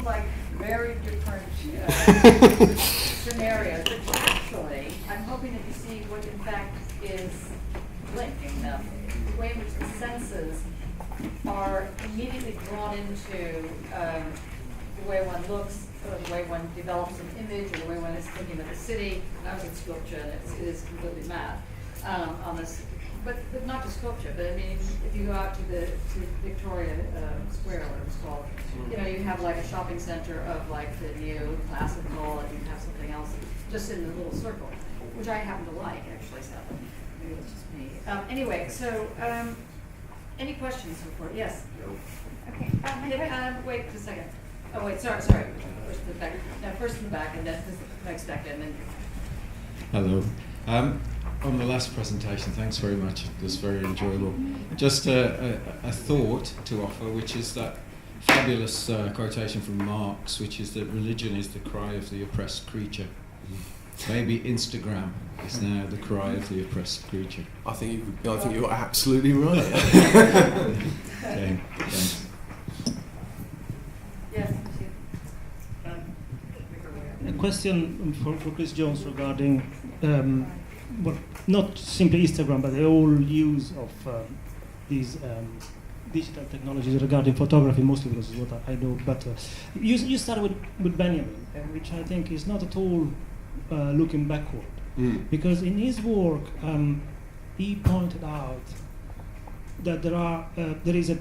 like very different scenarios, but actually, I'm hoping that you see what in fact is linking them. The way in which the senses are immediately drawn into the way one looks, or the way one develops an image, or the way one is thinking of the city. I was in sculpture, and it is completely math on this. But not just sculpture, but I mean, if you go out to Victoria Square, or whatever it's called, you know, you have like a shopping center of like the new classical, and you have something else just in the little circle, which I happen to like, actually, sadly. Maybe it's just me. Anyway, so any questions so far? Yes? Okay. Wait just a second. Oh, wait, sorry. First in the back. No, first in the back, and then next back, and then. Hello. On the last presentation, thanks very much. It was very enjoyable. Just a thought to offer, which is that fabulous quotation from Marx, which is that religion is the cry of the oppressed creature. Maybe Instagram is now the cry of the oppressed creature. I think you're absolutely right. Okay, thanks. Yes. A question for Chris Jones regarding not simply Instagram, but the whole use of these digital technologies regarding photography, mostly because it's what I know better. You started with Benjamin, which I think is not at all looking backward, because in his work he pointed out that there is a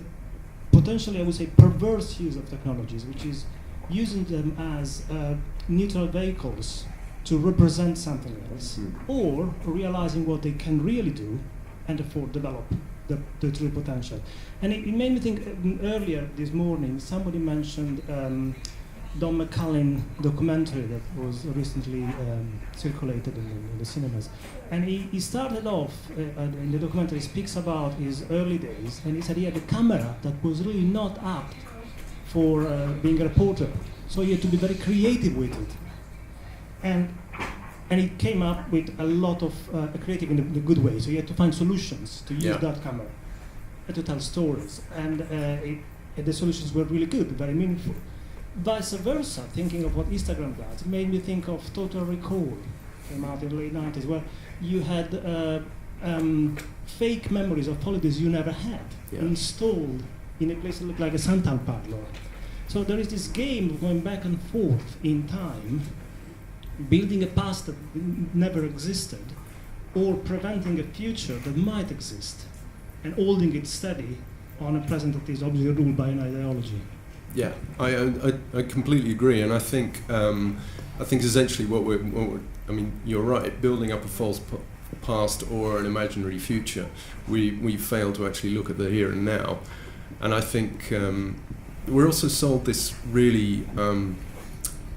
potentially, I would say, perverse use of technologies, which is using them as neutral vehicles to represent something else, or realizing what they can really do and therefore develop the true potential. And it made me think, earlier this morning, somebody mentioned Don McCullin documentary that was recently circulated in the cinemas. And he started off, in the documentary, speaks about his early days, and he said he had a camera that was really not apt for being a reporter. So he had to be very creative with it. And he came up with a lot of creative in the good way. So he had to find solutions to use that camera to tell stories. And the solutions were really good, very meaningful. Vice versa, thinking of what Instagram does, it made me think of Total Recall, came out in the late 90s, where you had fake memories of holidays you never had installed in a place that looked like a Santal parlor. So there is this game of going back and forth in time, building a past that never existed, or preventing a future that might exist, and holding it steady on a present that is obviously ruled by an ideology. Yeah, I completely agree, and I think essentially what we're I mean, you're right. Building up a false past or an imaginary future, we fail to actually look at the here and now, and I think we're also sold this really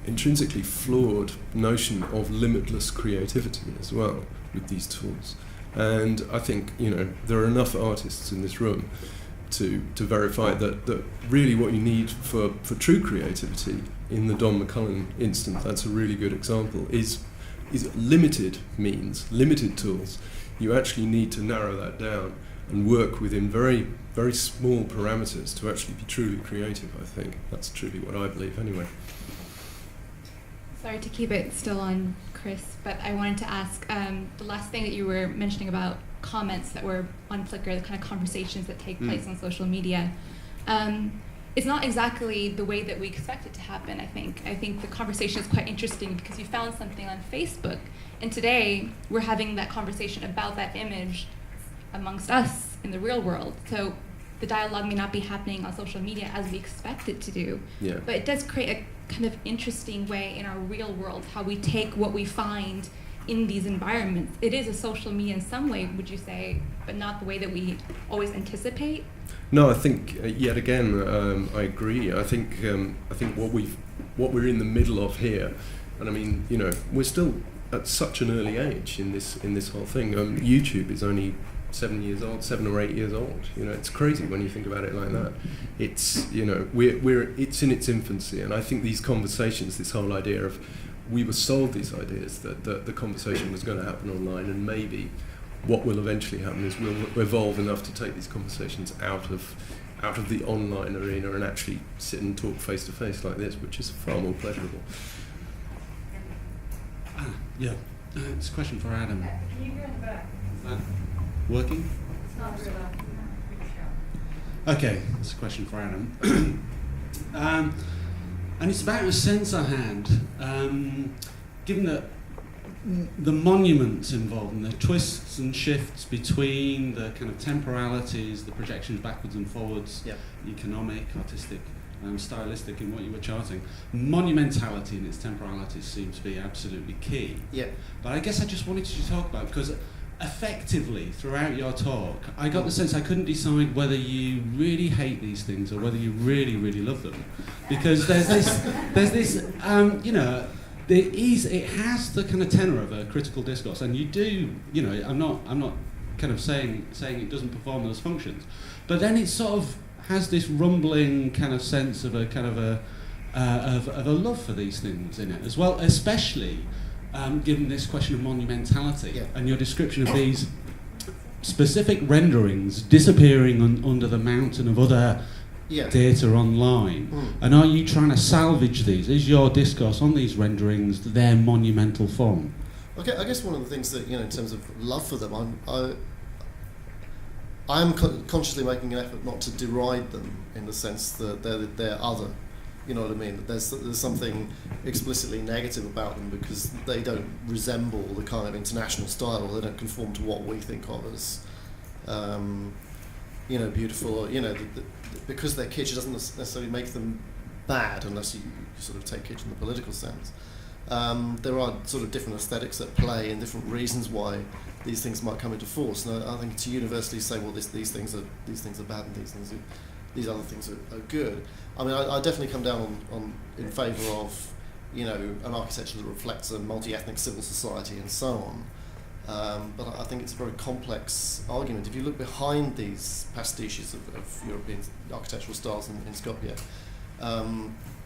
intrinsically flawed notion of limitless creativity as well with these tools. And I think, you know, there are enough artists in this room to verify that really what you need for true creativity, in the Don McCullin instance, that's a really good example, is limited means, limited tools. You actually need to narrow that down and work within very, very small parameters to actually be truly creative, I think. That's truly what I believe anyway. Sorry to keep it still on Chris, but I wanted to ask, the last thing that you were mentioning about comments that were on Flickr, the kind of conversations that take place on social media, it's not exactly the way that we expect it to happen, I think. I think the conversation is quite interesting because you found something on Facebook, and today we're having that conversation about that image amongst us in the real world. So the dialogue may not be happening on social media as we expect it to do, but it does create a kind of interesting way in our real world how we take what we find in these environments. It is a social media in some way, would you say, but not the way that we always anticipate? No, I think yet again I agree. I think what we're in the middle of here, and I mean, you know, we're still at such an early age in this whole thing. YouTube is only 7 or 8 years old. You know, it's crazy when you think about it like that. It's, you know, it's in its infancy, and I think these conversations, this whole idea of, we were sold these ideas that the conversation was going to happen online, and maybe what will eventually happen is we'll evolve enough to take these conversations out of out of the online arena and actually sit and talk face to face like this, which is far more pleasurable. It's a question for Adam. Can you hear in the back? Is that working? It's not real loud. Okay, it's a question for Adam. And it's about a sensor hand. Given that the monuments involved and the twists and shifts between the kind of temporalities, the projections backwards and forwards, economic, artistic, stylistic in what you were charting, monumentality in its temporalities seems to be absolutely key. Yeah. But I guess I just wanted to talk about, because effectively throughout your talk, I got the sense I couldn't decide whether you really hate these things or whether you really, really love them, because there's this, it has the kind of tenor of a critical discourse, and you do, I'm not kind of saying it doesn't perform those functions, but then it sort of has this rumbling kind of sense of a love for these things in it as well, especially. Given this question of monumentality and your description of these specific renderings disappearing under the mountain of other data online, and are you trying to salvage these? Is your discourse on these renderings their monumental form? Okay, I guess one of the things that, in terms of love for them, I'm consciously making an effort not to deride them in the sense that they're other. You know what I mean? That there's something explicitly negative about them because they don't resemble the kind of international style, or they don't conform to what we think of as, beautiful. Or, because they're kitsch, it doesn't necessarily make them bad unless you sort of take kitsch in the political sense. There are sort of different aesthetics at play and different reasons why these things might come into force. And I think to universally say, well, these things are bad and these other things are good. I mean, I definitely come down in favour of, an architecture that reflects a multi-ethnic civil society and so on. But I think it's a very complex argument. If you look behind these pastiches of European architectural styles in Skopje,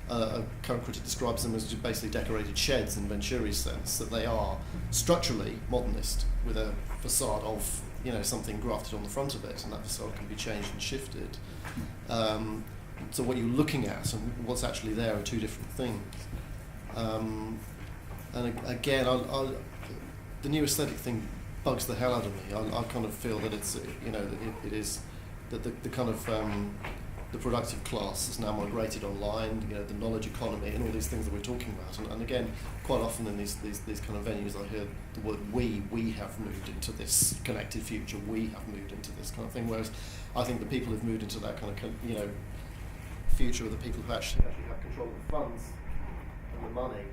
a current critic describes them as basically decorated sheds in Venturi's sense, that they are structurally modernist with a facade of something grafted on the front of it, and that facade can be changed and shifted. So what you're looking at and what's actually there are two different things. And again, the new aesthetic thing bugs the hell out of me. I kind of feel that it's, it is that the kind of the productive class has now migrated online. The knowledge economy and all these things that we're talking about. And again, quite often in these kind of venues, I hear the word we have moved into this connected future. We have moved into this kind of thing. Whereas I think the people who've moved into that kind of future are the people who actually have control of the funds and the money.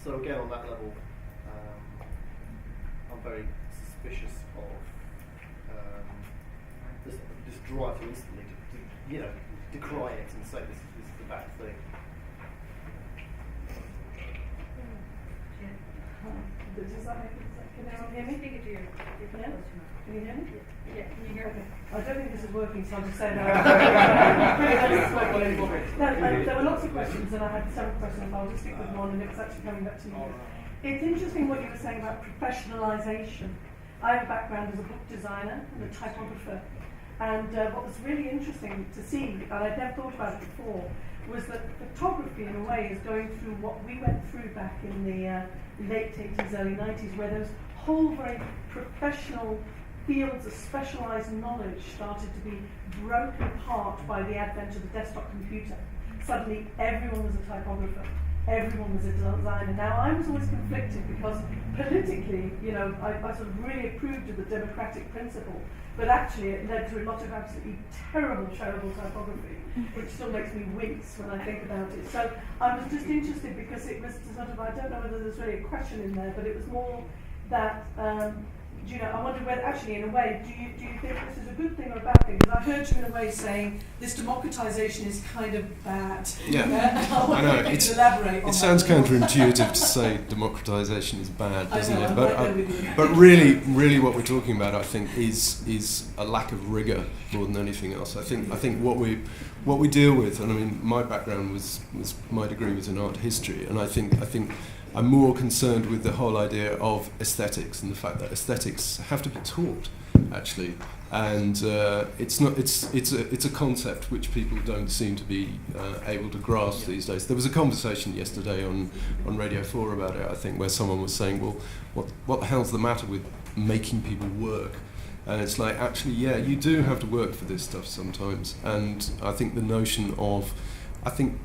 So again, on that level, I'm very suspicious of this drive to instantly to decry it and say this is the bad thing. Does that make sense? Can everyone hear me? Speak it to your Can you hear me? Yeah, can you hear me? I don't think this is working, so I'll just say that. There were lots of questions, and I had several questions. I'll just stick with one, and it was actually coming back to you. It's interesting what you were saying about professionalisation. I have a background as a book designer and a typographer, and what was really interesting to see, and I'd never thought about it before, was that photography, in a way, is going through what we went through back in the late 80s, early 90s, where those whole very professional fields of specialised knowledge started to be broken apart by the advent of the desktop computer. Suddenly, everyone was a typographer. Everyone was a designer. Now, I was always conflicted because politically, I sort of really approved of the democratic principle, but actually it led to a lot of absolutely terrible typography, which still makes me wince when I think about it. So I was just interested because it was sort of, I don't know whether there's really a question in there, but it was more that, I wonder whether actually, in a way, do you think this is a good thing or a bad thing? Because I heard you in a way saying this democratisation is kind of bad. Yeah, I know. It sounds counterintuitive to say democratisation is bad, doesn't it? But really, what we're talking about, I think, is a lack of rigour more than anything else. I think what we deal with, and I mean, my background was my degree was in art history, and I think I'm more concerned with the whole idea of aesthetics and the fact that aesthetics have to be taught, actually. And it's a concept which people don't seem to be able to grasp these days. There was a conversation yesterday on Radio 4 about it, I think, where someone was saying, well, what the hell's the matter with making people work? And it's like, actually, yeah, you do have to work for this stuff sometimes. And I think the notion of, I think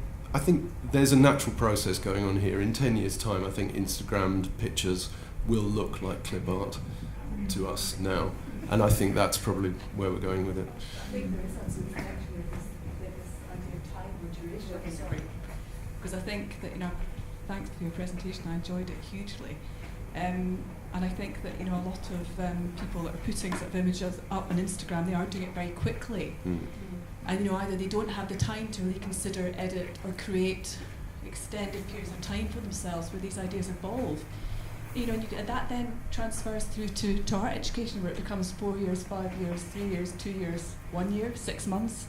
there's a natural process going on here. In 10 years' time, I think Instagrammed pictures will look like clip art to us now. And I think that's probably where we're going with it. I think there is some connection with this idea of time and duration. Because I think that, thanks for your presentation, I enjoyed it hugely. And I think that, a lot of people that are putting sort of images up on Instagram, they are doing it very quickly. And, either they don't have the time to really consider, edit, or create extended periods of time for themselves where these ideas evolve. And that then transfers through to art education, where it becomes 4 years, 5 years, 3 years, 2 years, 1 year, 6 months,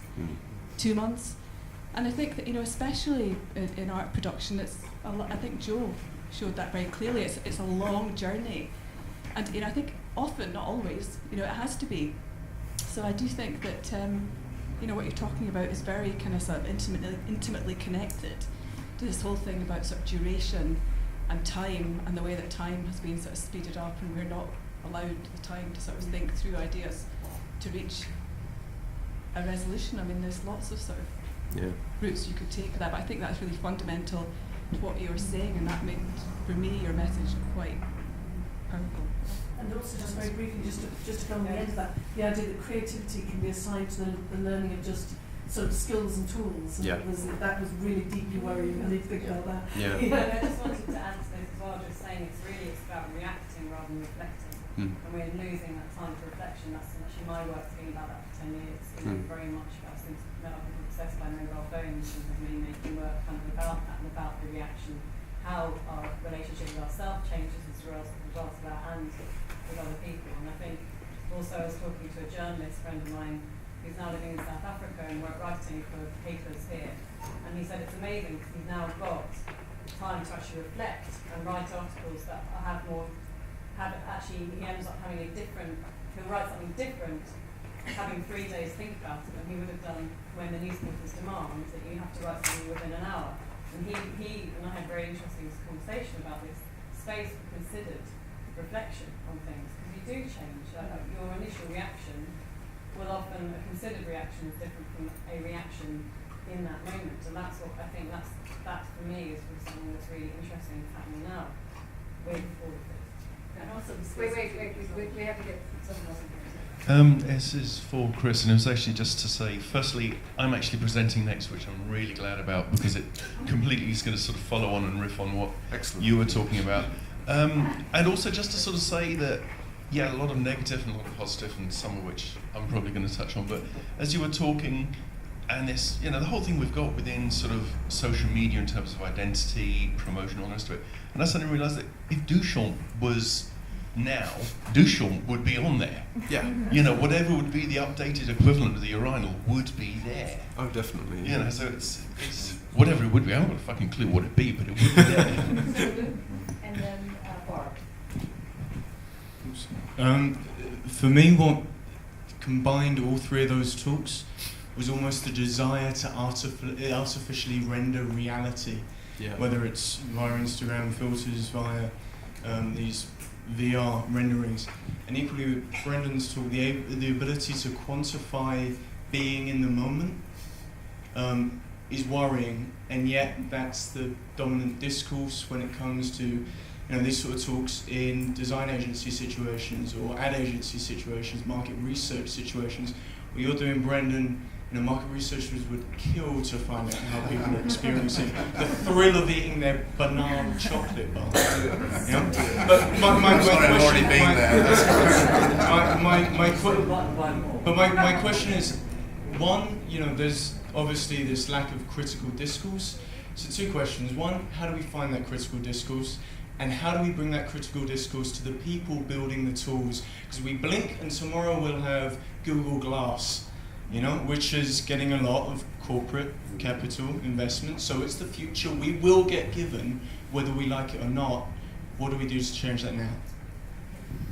2 months. And I think that, especially in art production, I think Joe showed that very clearly. It's a long journey. And, I think often, not always, it has to be. So I do think that, what you're talking about is very kind of sort of intimately connected to this whole thing about sort of duration and time, and the way that time has been sort of speeded up, and we're not allowed the time to sort of think through ideas to reach a resolution. I mean, there's lots of sort of routes you could take for that, but I think that's really fundamental to what you were saying, and that made, for me, your message quite powerful. And also, just very briefly, just to go on the end of that, the idea that creativity can be assigned to the learning of just sort of skills and tools. And that was really deeply worrying. I need to think about that. I just wanted to add to this as well, just saying it's about reacting rather than reflecting. And we're losing that time for reflection. That's actually my work's been about that for 10 years. Very much about, since I've been obsessed by mobile phones and have been making work kind of about that and about the reaction, how our relationship with ourselves changes as a result of that, and with other people. And I think also I was talking to a journalist friend of mine who's now living in South Africa and writing for papers here. And he said it's amazing because he's now got time to actually reflect and write articles that he ends up having he'll write something different, having 3 days to think about it than he would have done when the newspapers demand that you have to write something within an hour. And he and I had a very interesting conversation about this space for considered reflection on things, because you do change. Your initial reaction will often, a considered reaction is different from a reaction in that moment, and that's what I think that for me is something that's really interesting happening now with all of this. And also we have to get someone else in here. This is for Chris, and it was actually just to say, firstly, I'm actually presenting next, which I'm really glad about, because it completely is going to sort of follow on and riff on what you were talking about. And also just to sort of say that, a lot of negative and a lot of positive, and some of which I'm probably going to touch on, but as you were talking, and this, the whole thing we've got within sort of social media in terms of identity, promotion, all the rest of it, and I suddenly realised that if Duchamp was now, Duchamp would be on there. Whatever would be the updated equivalent of the urinal would be there. Oh, definitely. So it's whatever it would be. I haven't got a fucking clue what it'd be, but it would be there. And then Barb. For me, what combined all three of those talks was almost the desire to artificially render reality, whether it's via Instagram filters, via these VR renderings. And equally with Brendan's talk, the ability to quantify being in the moment is worrying, and yet that's the dominant discourse when it comes to these sort of talks in design agency situations or ad agency situations, market research situations, where you're doing, Brendan, market researchers would kill to find out how people are experiencing the thrill of eating their banana chocolate bar. But my question is, one, there's obviously this lack of critical discourse. So 2 questions. One, how do we find that critical discourse? And how do we bring that critical discourse to the people building the tools? Because we blink and tomorrow we'll have Google Glass, which is getting a lot of corporate capital investment. So it's the future we will get given, whether we like it or not. What do we do to change that now?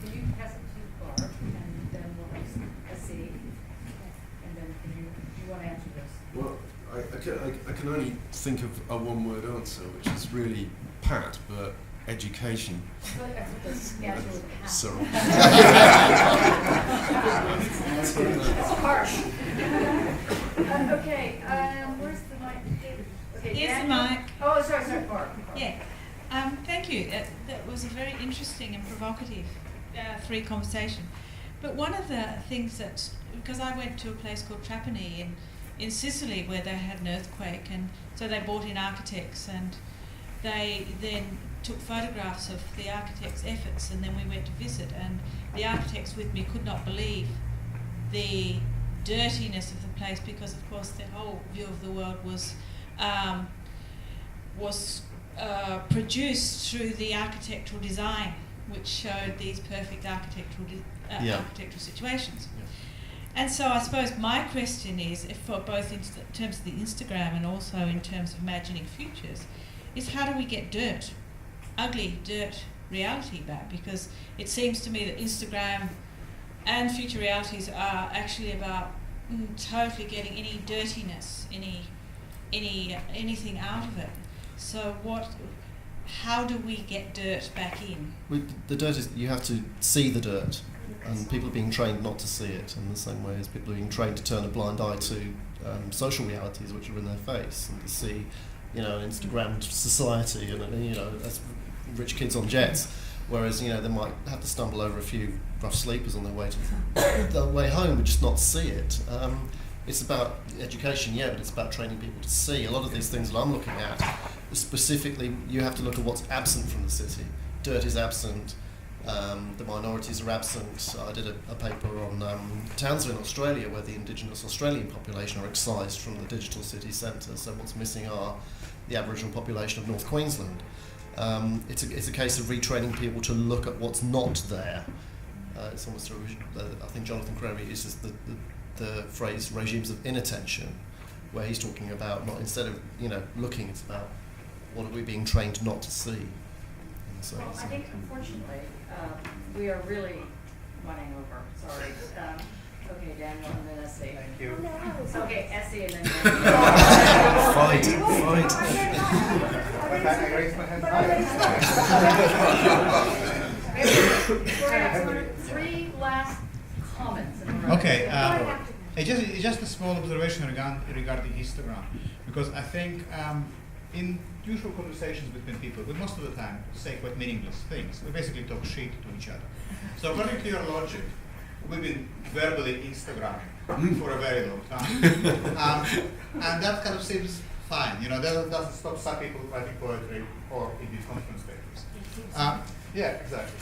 Can you pass it to Barb, and then we'll see? I can only think of a one-word answer, which is really pat, but education. Sorry. It's harsh. Okay, where's the mic? Okay, Here's the Daniel? mic. Oh, sorry, Mark. Yeah. Thank you. That was a very interesting and provocative free conversation. But one of the things that, because I went to a place called Trapani in Sicily where they had an earthquake, and so they brought in architects, and they then took photographs of the architects' efforts, and then we went to visit, and the architects with me could not believe the dirtiness of the place, because of course their whole view of the world was produced through the architectural design, which showed these perfect architectural situations. Yeah. And so I suppose my question is, if for both in terms of the Instagram and also in terms of imagining futures, is how do we get ugly dirt reality back? Because it seems to me that Instagram and future realities are actually about totally getting any dirtiness, anything out of it. So how do we get dirt back in? The dirt is, you have to see the dirt, and people are being trained not to see it in the same way as people are being trained to turn a blind eye to social realities which are in their face, and to see, an Instagrammed society and as rich kids on jets, whereas they might have to stumble over a few rough sleepers on their way home, but just not see it. It's about education, but it's about training people to see. A lot of these things that I'm looking at, specifically, you have to look at what's absent from the city. Dirt is absent. The minorities are absent. I did a paper on Townsville in Australia, where the indigenous Australian population are excised from the digital city centre. So what's missing are the Aboriginal population of North Queensland. It's a case of retraining people to look at what's not there. It's almost I think Jonathan Crary uses the phrase regimes of inattention, where he's talking about not, instead of looking, it's about what are we being trained not to see. So, Well, I think unfortunately we are really running over. Sorry. Okay, Daniel, and then Essie. Thank you. Oh, no. Okay, Essie, and then Fight. I raised my hand. We're going to have three last comments. Okay, it's just a small observation regarding histogram, because I think in usual conversations between people, we most of the time say quite meaningless things. We basically talk shit to each other. So according to your logic, we've been verbally Instagramming for a very long time, and that kind of seems fine. That doesn't stop some people writing poetry or indeed conference papers. Yeah, exactly.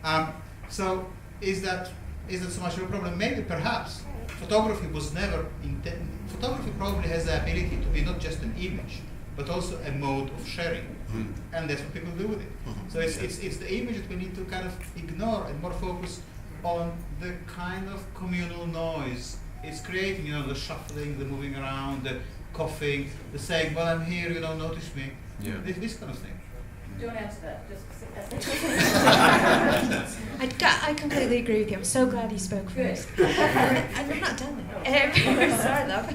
Yeah. So is that so much of a problem? Maybe, perhaps, photography was never intended. Photography probably has the ability to be not just an image, but also a mode of sharing, and that's what people do with it. So it's the image that we need to kind of ignore and more focus on the kind of communal noise it's creating. The shuffling, the moving around, the coughing, the saying, "Well, I'm here, notice me." Yeah. This kind of thing. Don't answer that. Just I completely agree with you. I'm so glad you spoke first. I'm not done that. Sorry, love.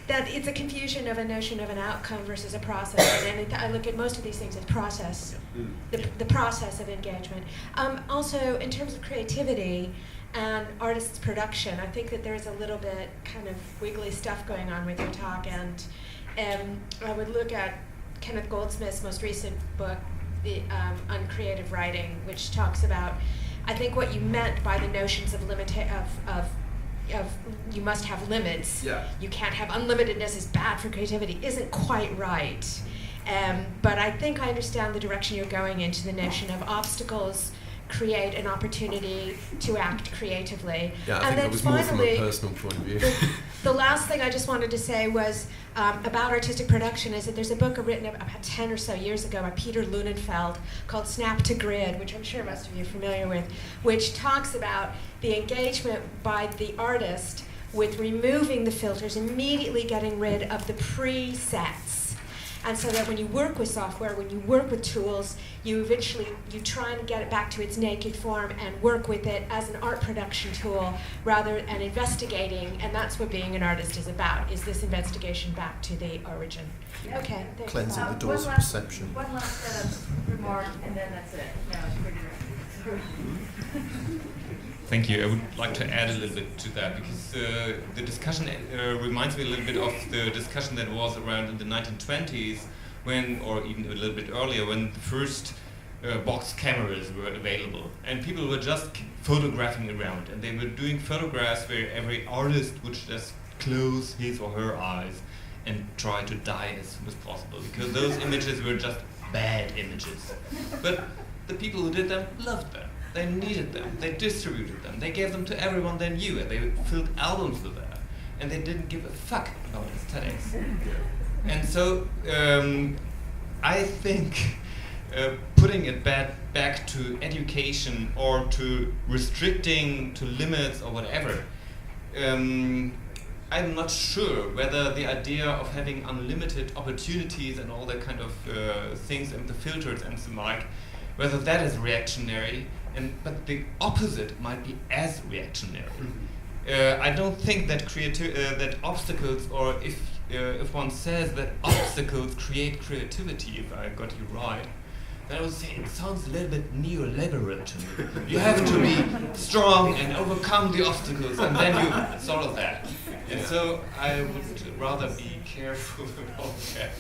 That it's a confusion of a notion of an outcome versus a process. And I look at most of these things as process, the process of engagement. Also, in terms of creativity and artists' production, I think that there's a little bit kind of wiggly stuff going on with your talk. And I would look at Kenneth Goldsmith's most recent book, on creative writing, which talks about, I think, what you meant by the notions of you must have limits. Yeah. You can't have unlimitedness is bad for creativity isn't quite right. But I think I understand the direction you're going into, the notion of obstacles create an opportunity to act creatively. Yeah, I and think then that was more from finally, a personal point of view. the last thing I just wanted to say was about artistic production is that there's a book written about 10 or so years ago by Peter Lunenfeld called Snap to Grid, which I'm sure most of you are familiar with, which talks about the engagement by the artist with removing the filters, immediately getting rid of the presets. And so that when you work with software, when you work with tools, you try and get it back to its naked form and work with it as an art production tool rather than investigating, and that's what being an artist is about, is this investigation back to the origin. Okay. Thanks. Cleansing the doors of perception. One last remark, and then that's it. No, it's pretty right. Thank you. I would like to add a little bit to that, because the discussion reminds me a little bit of the discussion that was around in the 1920s, or even a little bit earlier, when the first box cameras were available, and people were just photographing around, and they were doing photographs where every artist would just close his or her eyes and try to die as soon as possible, because those images were just bad images. But the people who did them loved them. They needed them, they distributed them, they gave them to everyone they knew, and they filled albums with that. And they didn't give a fuck about aesthetics. And so I think putting it back to education or to restricting to limits or whatever, I'm not sure whether the idea of having unlimited opportunities and all that kind of things and the filters and the like, whether that is reactionary, but the opposite might be as reactionary. I don't think that that obstacles, or if one says that obstacles create creativity, if I got you right, then I would say it sounds a little bit neoliberal to me. You have to be strong and overcome the obstacles, and then you solve that. And so I would rather be careful about that.